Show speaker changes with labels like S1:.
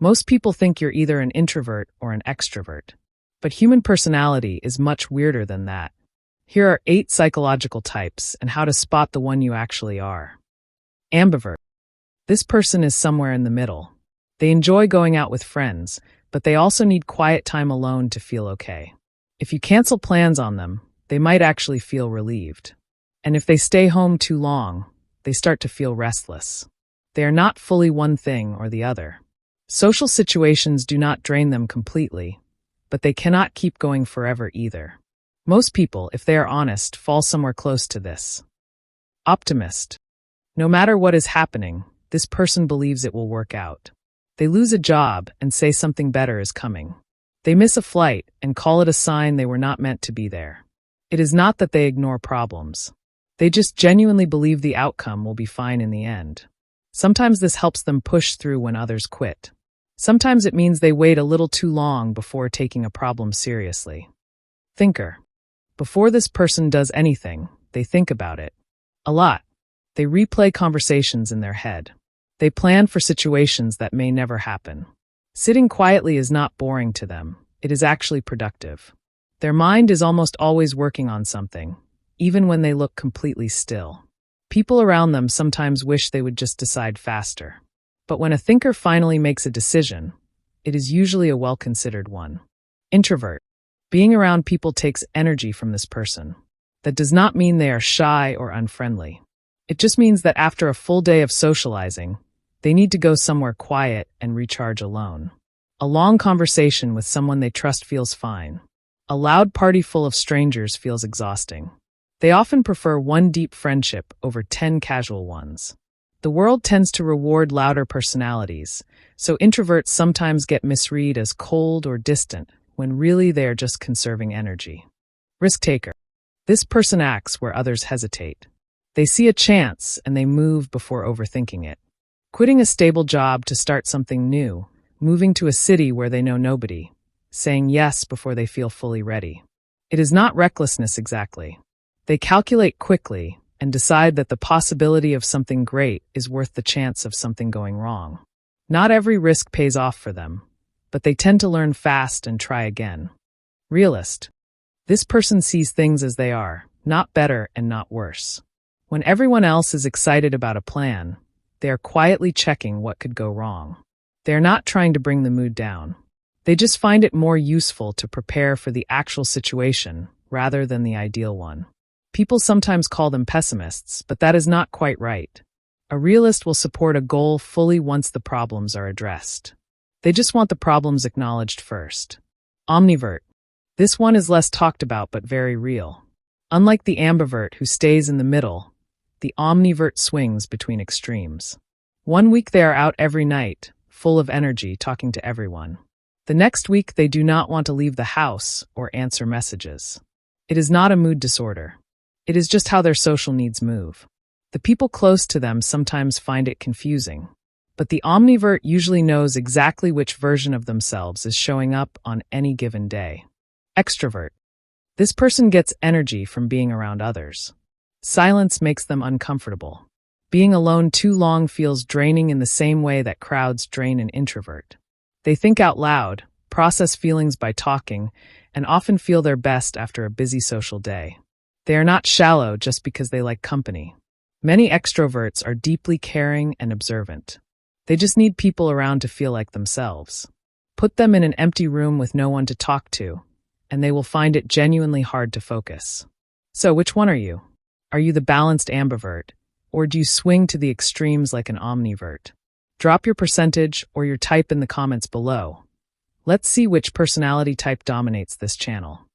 S1: Most people think you're either an introvert or an extrovert. But human personality is much weirder than that. Here are 8 psychological types and how to spot the one you actually are. Ambivert. This person is somewhere in the middle. They enjoy going out with friends, but they also need quiet time alone to feel okay. If you cancel plans on them, they might actually feel relieved. And if they stay home too long, they start to feel restless. They are not fully one thing or the other. Social situations do not drain them completely, but they cannot keep going forever either. Most people, if they are honest, fall somewhere close to this. Optimist. No matter what is happening, this person believes it will work out. They lose a job and say something better is coming. They miss a flight and call it a sign they were not meant to be there. It is not that they ignore problems. They just genuinely believe the outcome will be fine in the end. Sometimes this helps them push through when others quit. Sometimes it means they wait a little too long before taking a problem seriously. Thinker. Before this person does anything, they think about it. A lot. They replay conversations in their head. They plan for situations that may never happen. Sitting quietly is not boring to them. It is actually productive. Their mind is almost always working on something, even when they look completely still. People around them sometimes wish they would just decide faster. But when a thinker finally makes a decision, it is usually a well-considered one. Introvert. Being around people takes energy from this person. That does not mean they are shy or unfriendly. It just means that after a full day of socializing, they need to go somewhere quiet and recharge alone. A long conversation with someone they trust feels fine. A loud party full of strangers feels exhausting. They often prefer one deep friendship over 10 casual ones. The world tends to reward louder personalities, so introverts sometimes get misread as cold or distant, when really they are just conserving energy. Risk taker. This person acts where others hesitate. They see a chance and they move before overthinking it. Quitting a stable job to start something new, moving to a city where they know nobody, saying yes before they feel fully ready. It is not recklessness exactly. They calculate quickly and decide that the possibility of something great is worth the chance of something going wrong. Not every risk pays off for them, but they tend to learn fast and try again. Realist. This person sees things as they are, not better and not worse. When everyone else is excited about a plan, they are quietly checking what could go wrong. They are not trying to bring the mood down. They just find it more useful to prepare for the actual situation rather than the ideal one. People sometimes call them pessimists, but that is not quite right. A realist will support a goal fully once the problems are addressed. They just want the problems acknowledged first. Omnivert. This one is less talked about but very real. Unlike the ambivert who stays in the middle, the omnivert swings between extremes. One week they are out every night, full of energy, talking to everyone. The next week they do not want to leave the house or answer messages. It is not a mood disorder. It is just how their social needs move. The people close to them sometimes find it confusing, but the omnivert usually knows exactly which version of themselves is showing up on any given day. Extrovert. This person gets energy from being around others. Silence makes them uncomfortable. Being alone too long feels draining in the same way that crowds drain an introvert. They think out loud, process feelings by talking, and often feel their best after a busy social day. They are not shallow just because they like company. Many extroverts are deeply caring and observant. They just need people around to feel like themselves. Put them in an empty room with no one to talk to, and they will find it genuinely hard to focus. So which one are you? Are you the balanced ambivert, or do you swing to the extremes like an omnivert? Drop your percentage or your type in the comments below. Let's see which personality type dominates this channel.